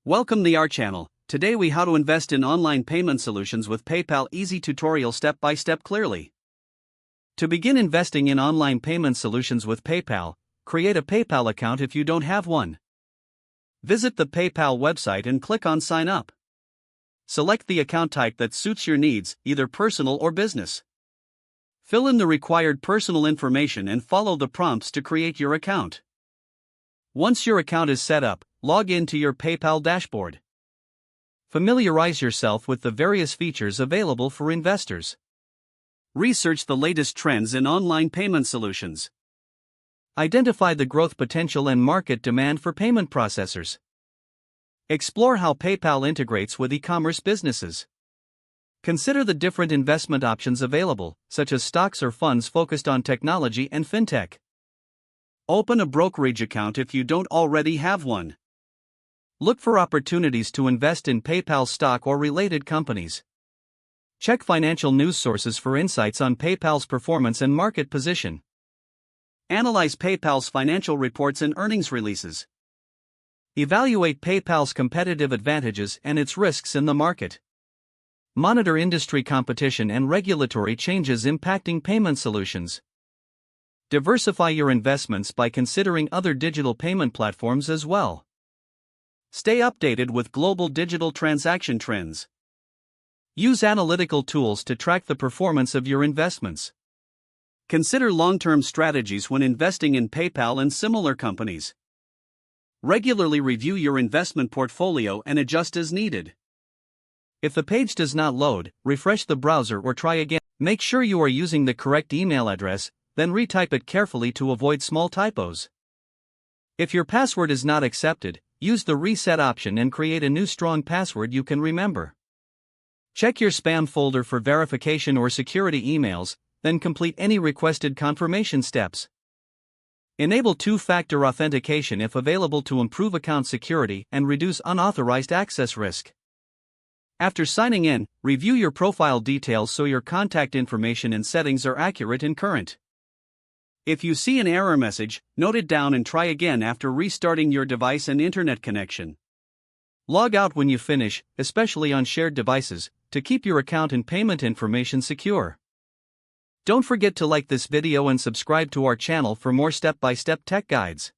Welcome to our channel. Today we how to invest in online payment solutions with PayPal easy tutorial step by step clearly. To begin investing in online payment solutions with PayPal, create a PayPal account if you don't have one. Visit the PayPal website and click on Sign Up. Select the account type that suits your needs, either personal or business. Fill in the required personal information and follow the prompts to create your account. Once your account is set up, log in to your PayPal dashboard. Familiarize yourself with the various features available for investors. Research the latest trends in online payment solutions. Identify the growth potential and market demand for payment processors. Explore how PayPal integrates with e-commerce businesses. Consider the different investment options available, such as stocks or funds focused on technology and fintech. Open a brokerage account if you don't already have one. Look for opportunities to invest in PayPal stock or related companies. Check financial news sources for insights on PayPal's performance and market position. Analyze PayPal's financial reports and earnings releases. Evaluate PayPal's competitive advantages and its risks in the market. Monitor industry competition and regulatory changes impacting payment solutions. Diversify your investments by considering other digital payment platforms as well. Stay updated with global digital transaction trends. Use analytical tools to track the performance of your investments. Consider long-term strategies when investing in PayPal and similar companies. Regularly review your investment portfolio and adjust as needed. If the page does not load, refresh the browser or try again. Make sure you are using the correct email address, then retype it carefully to avoid small typos. If your password is not accepted, use the reset option and create a new strong password you can remember. Check your spam folder for verification or security emails, then complete any requested confirmation steps. Enable two-factor authentication if available to improve account security and reduce unauthorized access risk. After signing in, review your profile details so your contact information and settings are accurate and current. If you see an error message, note it down and try again after restarting your device and internet connection. Log out when you finish, especially on shared devices, to keep your account and payment information secure. Don't forget to like this video and subscribe to our channel for more step-by-step tech guides.